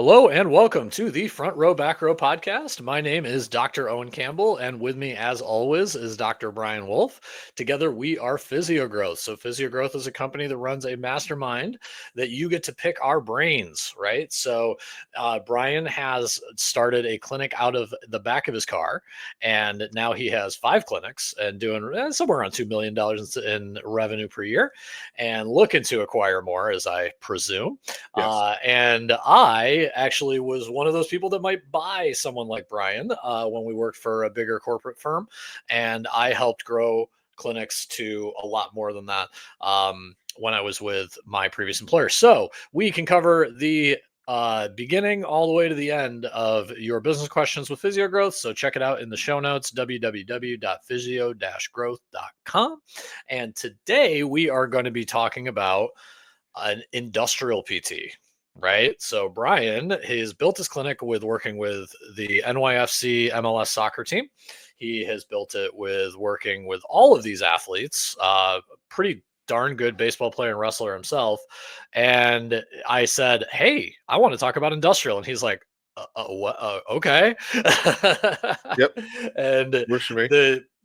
Hello and welcome to the Front Row Back Row podcast. My name is Dr. Owen Campbell, and with me, as always, is Dr. Brian Wolf. Together, we are Physiogrowth. So, Physiogrowth is a company that runs a mastermind that you get to pick our brains, right? So, Brian has started a clinic out of the back of his car, and now he has 5 clinics and doing somewhere around $2 million in revenue per year, and looking to acquire more, as I presume. Yes. And I actually was one of those people that might buy someone like Brian when we worked for a bigger corporate firm. And I helped grow clinics to a lot more than that when I was with my previous employer. So we can cover the beginning all the way to the end of your business questions with Physiogrowth. So check it out in the show notes, www.physio-growth.com. And today we are going to be talking about an industrial PT, right? So Brian has built his clinic with working with the NYFC MLS soccer team. He has built it with working with all of these athletes, pretty darn good baseball player and wrestler himself. And I said, "Hey, I want to talk about industrial." And he's like, what? Okay. Yep. And Works for me.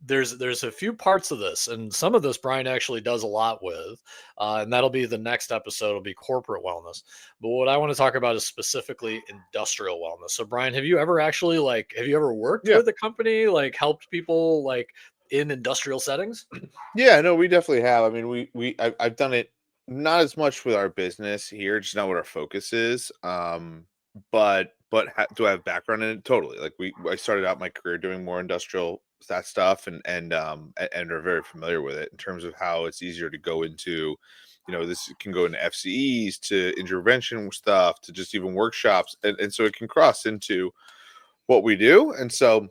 there's a few parts of this, and some of this Brian actually does a lot with, and that'll be the next episode. Will be corporate wellness, but what I want to talk about is specifically industrial wellness. So, Brian, have you ever actually have you ever worked Yeah. with a company, helped people in industrial settings? Yeah. No, we definitely have. I mean, I've done it not as much with our business here, just not what our focus is. But do I have background in it? Totally. I started out my career doing more industrial that stuff, and are very familiar with it in terms of how it's easier to go into. This can go into FCEs to intervention stuff to just even workshops, and so it can cross into what we do, and so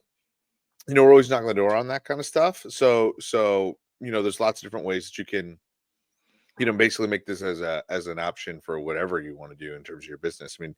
we're always knocking the door on that kind of stuff. So there's lots of different ways that you can, basically make this as an option for whatever you want to do in terms of your business. I mean,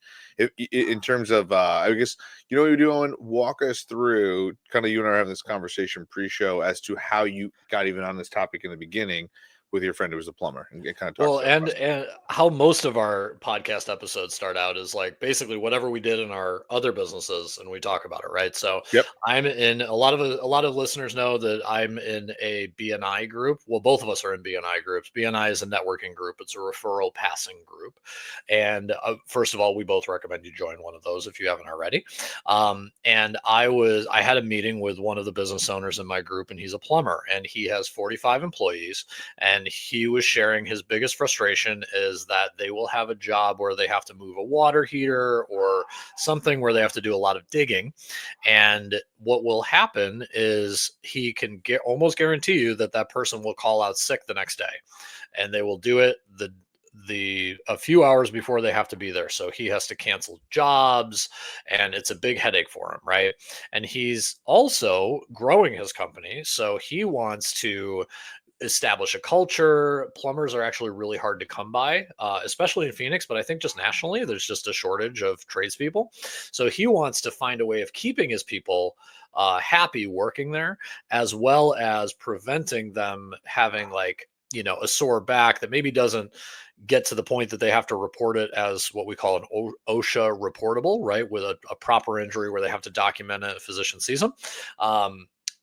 in terms of, I guess, what you're doing, walk us through kind of, you and I are having this conversation pre-show as to how you got even on this topic in the beginning with your friend who was a plumber, and kind of talk Well, through that and process. and how most of our podcast episodes start out is basically whatever we did in our other businesses, and we talk about it, right? So Yep. I'm in a lot of listeners know that I'm in a BNI group. Well, both of us are in BNI groups. BNI is a networking group. It's a referral passing group, and first of all, we both recommend you join one of those if you haven't already. And I had a meeting with one of the business owners in my group, and he's a plumber, and he has 45 employees, and he was sharing his biggest frustration is that they will have a job where they have to move a water heater or something where they have to do a lot of digging, and what will happen is he can get almost guarantee you that that person will call out sick the next day, and they will do it the a few hours before they have to be there, so he has to cancel jobs, and it's a big headache for him, right? And he's also growing his company, so he wants to establish a culture. Plumbers are actually really hard to come by, especially in Phoenix, but I think just nationally, there's just a shortage of tradespeople. So he wants to find a way of keeping his people happy working there, as well as preventing them having a sore back that maybe doesn't get to the point that they have to report it as what we call an OSHA reportable, right? With a proper injury where they have to document it, a physician sees them.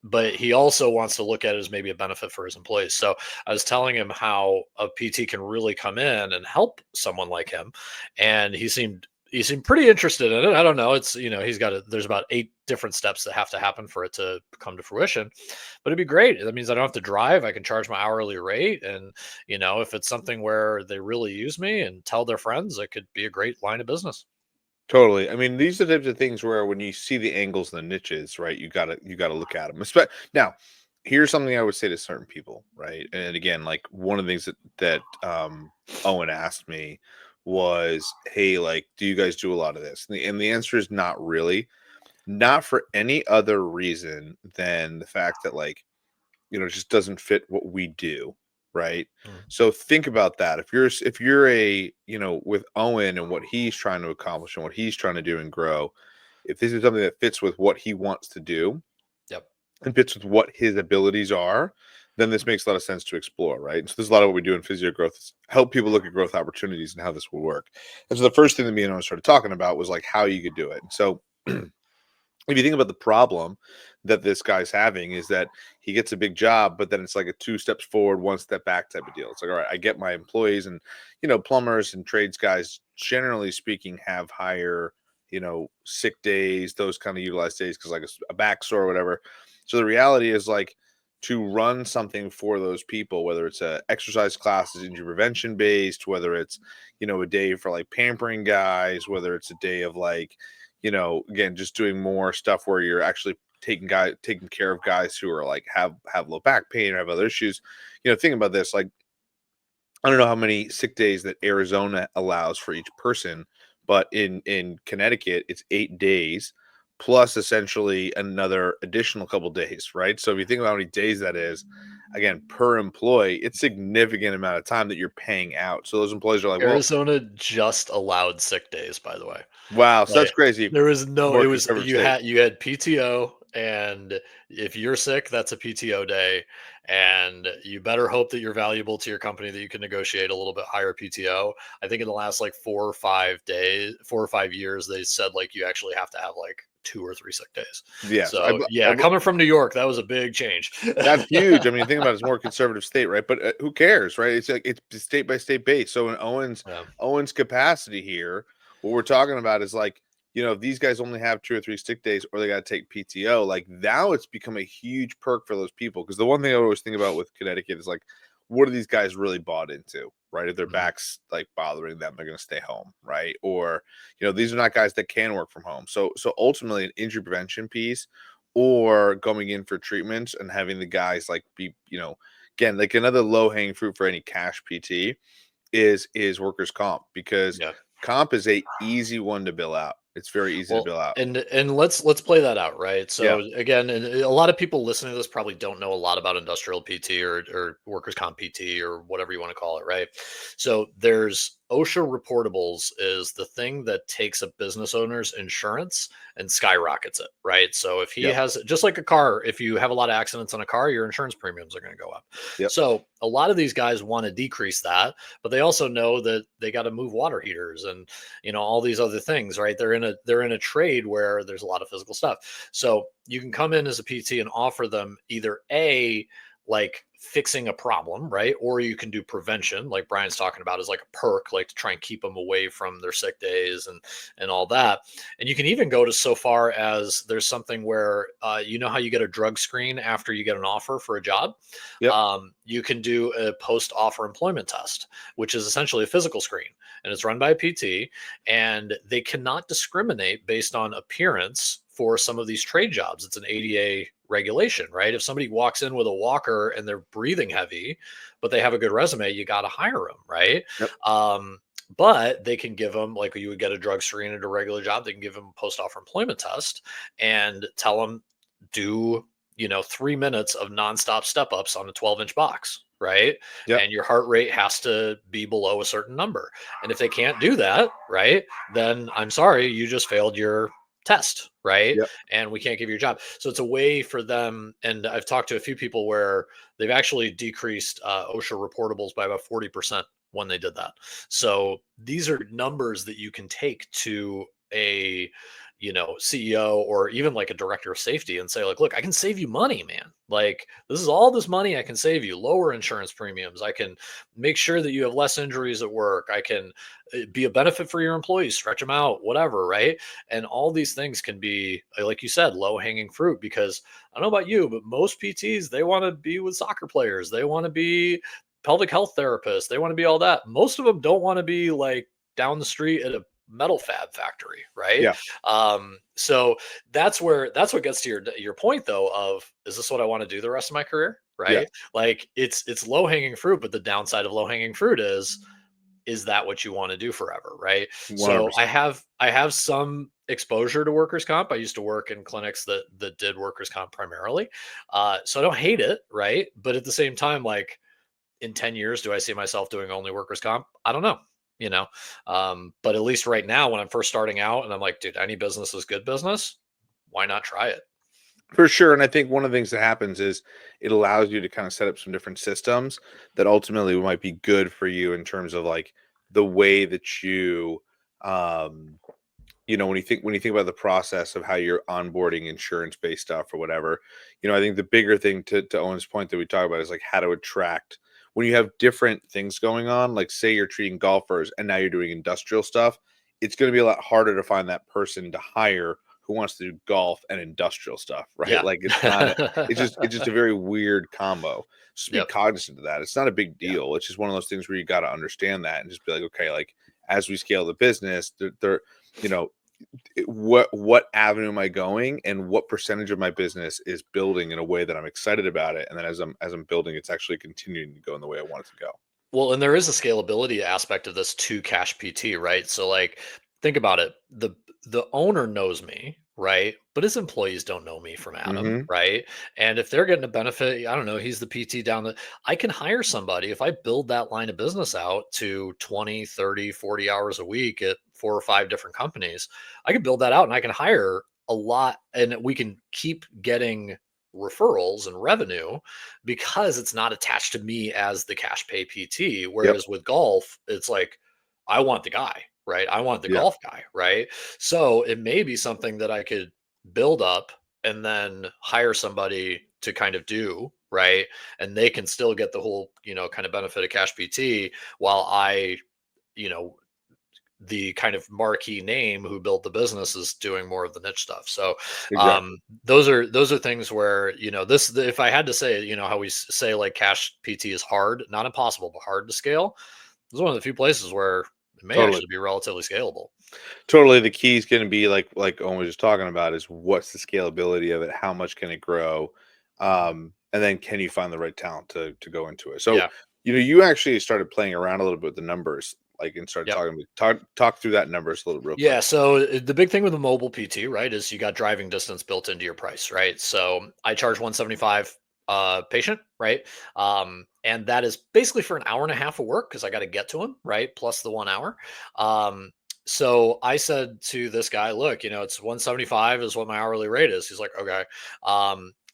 But he also wants to look at it as maybe a benefit for his employees. So I was telling him how a PT can really come in and help someone like him, and he seemed pretty interested in it. I don't know. It's there's about 8 different steps that have to happen for it to come to fruition, but it'd be great. That means I don't have to drive. I can charge my hourly rate, and if it's something where they really use me and tell their friends, it could be a great line of business. Totally. I mean, these are the types of things where when you see the angles and the niches, right, you gotta look at them. Now, here's something I would say to certain people, right? And again, like one of the things that Owen asked me was, "Hey, like, do you guys do a lot of this?" And the answer is not really, not for any other reason than the fact that it just doesn't fit what we do, right? Mm. So think about that. If you're a, with Owen and what he's trying to accomplish and what he's trying to do and grow, if this is something that fits with what he wants to do Yep. and fits with what his abilities are, then this makes a lot of sense to explore, right? And so there's a lot of what we do in physio growth is help people look at growth opportunities and how this will work. And so the first thing that me and I started talking about was like how you could do it. And so if you think about the problem that this guy's having is that he gets a big job, but then it's like a two steps forward, one step back type of deal. It's like, all right, I get my employees and, plumbers and trades guys, generally speaking, have higher, sick days, those kind of utilized days because like a back sore or whatever. So the reality is like to run something for those people, whether it's a exercise classes, injury prevention based, whether it's, a day for like pampering guys, whether it's a day of like, again, just doing more stuff where you're actually taking care of guys who are like have low back pain or have other issues. Think about this. Like, I don't know how many sick days that Arizona allows for each person, but in Connecticut, it's 8 days plus essentially another additional couple days, right? So if you think about how many days that is, again, per employee, it's significant amount of time that you're paying out. So those employees are like, well, Arizona just allowed sick days, by the way. wow, so that's Like, crazy. there was no More it was conservative state. you had PTO, and if you're sick, that's a PTO day, and you better hope that you're valuable to your company that you can negotiate a little bit higher PTO. I think in the last, like, 4 or 5 years, they said, like, you actually have to have, like, 2 or 3 sick days. Yes, So, yeah, coming from New York, that was a big change. that's huge. I mean, think about it, it's more conservative state, right? But who cares, right? It's like it's state by state based. So in Yeah. Owen's capacity here, what we're talking about is like, if these guys only have 2 or 3 sick days, or they got to take PTO, like now it's become a huge perk for those people. Because the one thing I always think about with Connecticut is like, what are these guys really bought into, right? If their Mhm. backs like bothering them, they're going to stay home, right? Or these are not guys that can work from home. So ultimately, an injury prevention piece or going in for treatments and having the guys like be, again, like another low hanging fruit for any cash PT is workers comp because Yeah. comp is a easy one to bill out. It's very easy to Well, bill out. and let's play that out, right? Yeah. So again, and a lot of people listening to this probably don't know a lot about industrial PT or workers comp PT or whatever you want to call it, right? So there's OSHA reportables is the thing that takes a business owner's insurance and skyrockets it, right? So if he Yep. has, just like a car, if you have a lot of accidents on a car, your insurance premiums are going to go up. Yep. So a lot of these guys want to decrease that, but they also know that they got to move water heaters and all these other things, right? They're in a trade where there's a lot of physical stuff. So you can come in as a PT and offer them either a, like, fixing a problem, right? Or you can do prevention, like Brian's talking about, is like a perk, like to try and keep them away from their sick days and all that. And you can even go to so far as there's something where how you get a drug screen after you get an offer for a job. Yep. You can do a post offer employment test, which is essentially a physical screen, and it's run by a PT, and they cannot discriminate based on appearance for some of these trade jobs. It's an ADA regulation, right? If somebody walks in with a walker and they're breathing heavy, but they have a good resume, you got to hire them, right? Yep. But they can give them, like you would get a drug screen at a regular job, they can give them a post offer employment test and tell them, do 3 minutes of nonstop step ups on a 12-inch box, right? Yep. And your heart rate has to be below a certain number. And if they can't do that, right, then I'm sorry, you just failed your test, right? Yep. And we can't give you a job. So it's a way for them. And I've talked to a few people where they've actually decreased OSHA reportables by about 40% when they did that. So these are numbers that you can take to a CEO or even like a director of safety and say, like, look, I can save you money, man. Like, this is all this money I can save you. Lower insurance premiums. I can make sure that you have less injuries at work. I can be a benefit for your employees, stretch them out, whatever, right? And all these things can be, like you said, low hanging fruit, because I don't know about you, but most PTs, they want to be with soccer players. They want to be pelvic health therapists. They want to be all that. Most of them don't want to be like down the street at a metal fab factory, right? Yeah. So that's what gets to your point though of, is this what I want to do the rest of my career, Yeah. right? Like, it's low hanging fruit, but the downside of low hanging fruit is that what you want to do forever, right? So 100%. I have some exposure to workers comp. I used to work in clinics that did workers comp primarily, so I don't hate it, right? But at the same time, like, in 10 years, do I see myself doing only workers comp? I don't know, you know. But at least right now, when I'm first starting out and I'm like, dude, any business is good business, why not try it? For sure, and I think one of the things that happens is it allows you to kind of set up some different systems that ultimately might be good for you in terms of like the way that um when you think about the process of how you're onboarding insurance based stuff or whatever, I think the bigger thing to Owen's point that we talk about is like how to attract when you have different things going on, like say you're treating golfers and now you're doing industrial stuff, it's going to be a lot harder to find that person to hire who wants to do golf and industrial stuff, right? Yeah. Like it's just a very weird combo. Just be Yep. cognizant of that. It's not a big Yeah. deal. It's just one of those things where you got to understand that and just be like, okay, like as we scale the business, there you know what avenue am I going and what percentage of my business is building in a way that I'm excited about it, and then as I'm building it's actually continuing to go in the way I want it to go. Well, and there is a scalability aspect of this to Cash PT, right? So like think about it. The owner knows me, right? But his employees don't know me from Adam, Hmm. right? And if they're getting a benefit, I don't know, he's the PT down the I can hire somebody if I build that line of business out to 20, 30, 40 hours a week at 4 or 5 different companies. I can build that out and I can hire a lot and we can keep getting referrals and revenue because it's not attached to me as the cash pay PT. Yep. Whereas with golf, it's like, I want the guy, right? I want the Yeah. golf guy, right? So it may be something that I could build up and then hire somebody to kind of do, right? And they can still get the whole, kind of benefit of cash PT while you know, the kind of marquee name who built the business is doing more of the niche stuff. So Exactly. those are things where if I had to say how we say like cash PT is hard, not impossible, but hard to scale. This is one of the few places where it may Totally. actually be relatively scalable. Totally, the key is going to be like Owen was just talking about is what's the scalability of it, how much can it grow, and then can you find the right talent to go into it. So Yeah. you actually started playing around a little bit with the numbers, like, and started Yep. talk through that numbers a little real quick. Yeah, so the big thing with a mobile PT, right, is you got driving distance built into your price, right? So I charge 175 patient, right? And that is basically for an hour and a half of work because I got to get to him, right? Plus the 1 hour. Um, so I said to this guy, look, it's 175 is what my hourly rate is. He's like, okay.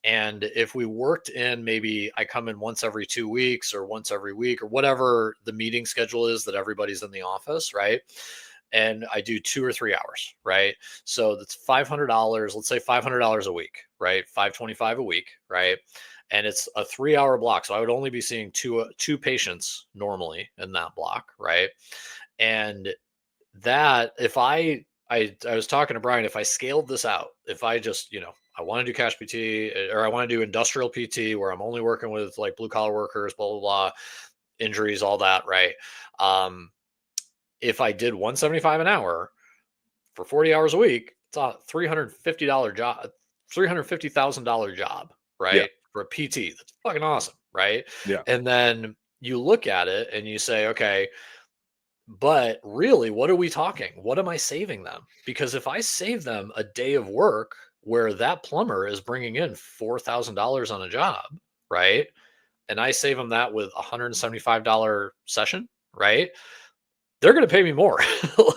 And if we worked in maybe I come in once every 2 weeks or once every week or whatever the meeting schedule is that everybody's in the office, right? And I do 2 or 3 hours, right? So that's $500. Let's say $500 a week, right? 525 a week, right? And it's a 3 hour block, so I would only be seeing two patients normally in that block, right? And that if I was talking to Brian, if I scaled this out, if I just I want to do cash PT or I want to do industrial PT where I'm only working with like blue collar workers, blah blah blah, injuries, all that, right? Um, if I did 175 an hour for 40 hours a week, it's a $350 job, $350,000 job, Yeah. right? For a PT. That's fucking awesome, right? Yeah. And then you look at it and you say, okay, but really, what are we talking? What am I saving them? Because if I save them a day of work where that plumber is bringing in $4,000 on a job, right? And I save them that with $175 session, right? They're going to pay me more.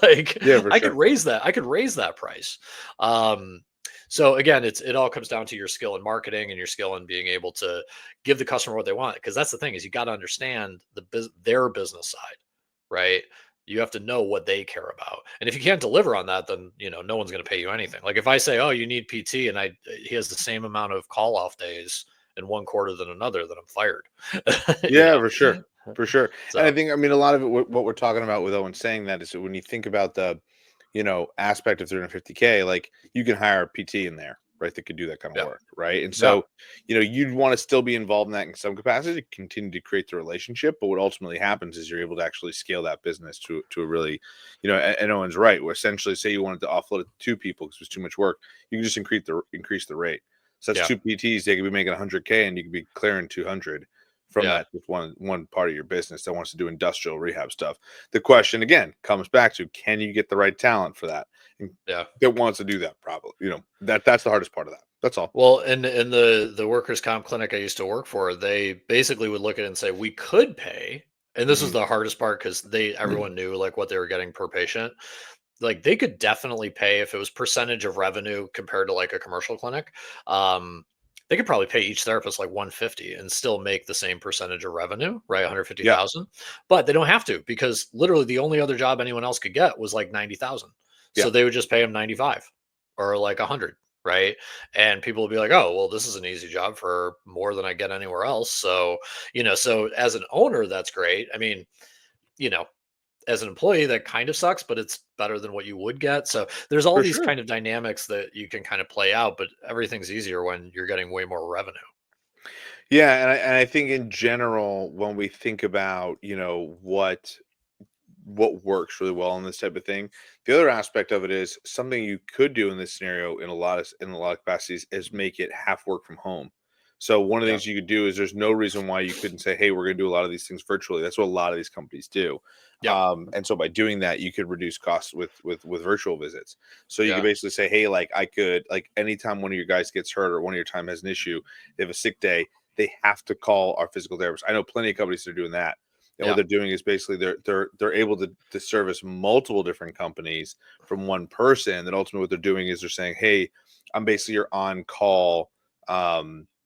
Like Yeah, for I could sure. raise that. I could raise that price. Um, so again, it all comes down to your skill in marketing and your skill in being able to give the customer what they want. Because that's the thing is you got to understand their business side, right? You have to know what they care about. And if you can't deliver on that, then no one's going to pay you anything. Like if I say, oh, you need PT, and he has the same amount of call off days in one quarter than another, then I'm fired. you Yeah, know. for sure. For sure. And I So think, I mean, a lot of it, what we're talking about with Owen saying that is that when you think about the, aspect of 350K, like you can hire a PT in there, right? That could do that kind of yeah, work. Right. And yeah, so, you'd want to still be involved in that in some capacity to continue to create the relationship. But what ultimately happens is you're able to actually scale that business to a really, and Owen's right, where essentially say you wanted to offload it to two people because it was too much work, you can just increase the rate. So that's yeah, two PTs, they could be making 100K and you could be clearing 200 from yeah. that just one part of your business that wants to do industrial rehab stuff. The question again comes back to can you get the right talent for that and Yeah. that wants to do that probably. That's the hardest part of that. That's all. Well, in the workers' comp clinic I used to work for, they basically would look at it and say, we could pay, and this was Hmm. the hardest part because everyone knew like what they were getting per patient. like they could definitely pay if it was percentage of revenue compared to like a commercial clinic. Um, they could probably pay each therapist like 150 and still make the same percentage of revenue, right? Yeah, 150,000. But they don't have to because literally the only other job anyone else could get was like 90,000. yeah, So they would just pay them 95 or like 100, right? And people would be like, "Oh, well, this is an easy job for more than I get anywhere else." So, so as an owner, that's great. I mean, you know, as an employee, that kind of sucks, but it's better than what you would get. So there's all for these sure. kind of dynamics that you can kind of play out, but everything's easier when you're getting way more revenue. Yeah, and I think in general, when we think about, what works really well in this type of thing. The other aspect of it is something you could do in this scenario in a lot of capacities is make it half work from home. So one of the Yeah. things you could do is there's no reason why you couldn't say, "Hey, we're going to do a lot of these things virtually." That's what a lot of these companies do. Yeah. And so by doing that, you could reduce costs with virtual visits. So you could Yeah. basically say, "Hey, like I could like anytime one of your guys gets hurt or one of your time has an issue, they have a sick day, they have to call our physical therapist." I know plenty of companies that are doing that, and what Yeah. they're doing is basically they're able to service multiple different companies from one person. Then ultimately what they're doing is they're saying, "Hey, I'm basically your on call,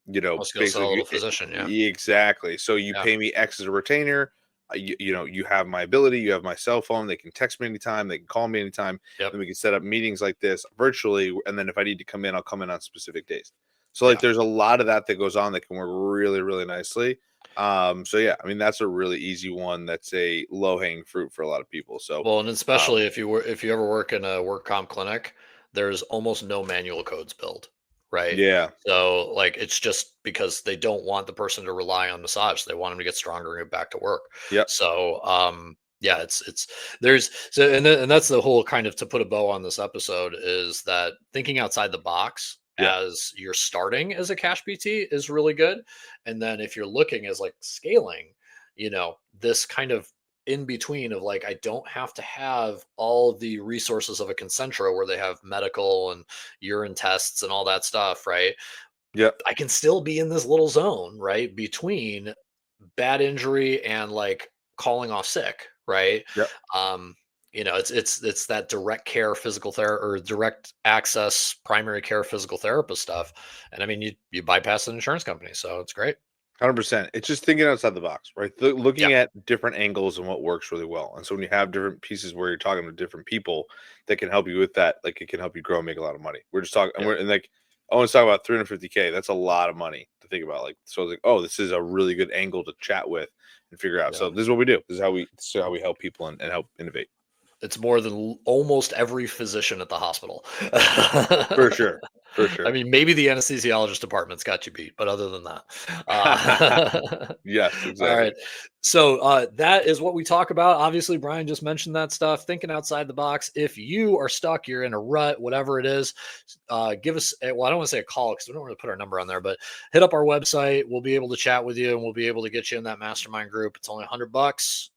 Musculoskeletal basically physician. Yeah. exactly. So you Yeah. pay me X as a retainer. You have my ability, you have my cell phone, they can text me anytime, they can call me anytime, Yep. then we can set up meetings like this virtually, and then if I need to come in, I'll come in on specific days." So like Yeah. there's a lot of that that goes on that can work really, really nicely. So yeah, I mean that's a really easy one. That's a low hanging fruit for a lot of people. So, Well, and um, especially if you ever work in a work comp clinic, there's almost no manual codes built, right? yeah, So like it's just because they don't want the person to rely on massage. They want them to get stronger and get back to work. yep, So yeah, it's there's so and that's the whole kind of to put a bow on this episode is that thinking outside the box yeah, as you're starting as a cash PT is really good. And then if you're looking as like scaling, this kind of in between of like I don't have to have all the resources of a Concentra where they have medical and urine tests and all that stuff, right? yep, I can still be in this little zone, right, between bad injury and like calling off sick, right? yep. Um, it's that direct care physical therapy or direct access primary care physical therapist stuff. And I mean, you bypass an insurance company, so it's great. 100%. It's just thinking outside the box, right? Yeah, Looking at different angles and what works really well. And so when you have different pieces where you're talking to different people that can help you with that, like it can help you grow and make a lot of money. We're just talking, and yeah, we're and like I want to talk about 350K. That's a lot of money to think about. Like, so like, oh, this is a really good angle to chat with and figure out. yeah. So this is what we do. This is how we help people and help innovate. It's more than almost every physician at the hospital. For sure. For I sure. mean, maybe the anesthesiologist department's got you beat, but other than that, Yes, all exactly. right. So that is what we talk about. Obviously, Brian just mentioned that stuff. Thinking outside the box. If you are stuck, you're in a rut, whatever it is, give us. Well, I don't want to say a call because we don't really put our number on there, but hit up our website. We'll be able to chat with you, and we'll be able to get you in that mastermind group. It's only $100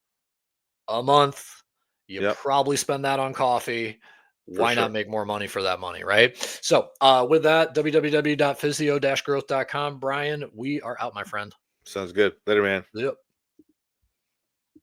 a month. You Yep, probably spend that on coffee. for Why not sure. make more money for that money, right? So, with that, www.physio-growth.com. Brian, we are out, my friend. Sounds good. Later, man. Yep.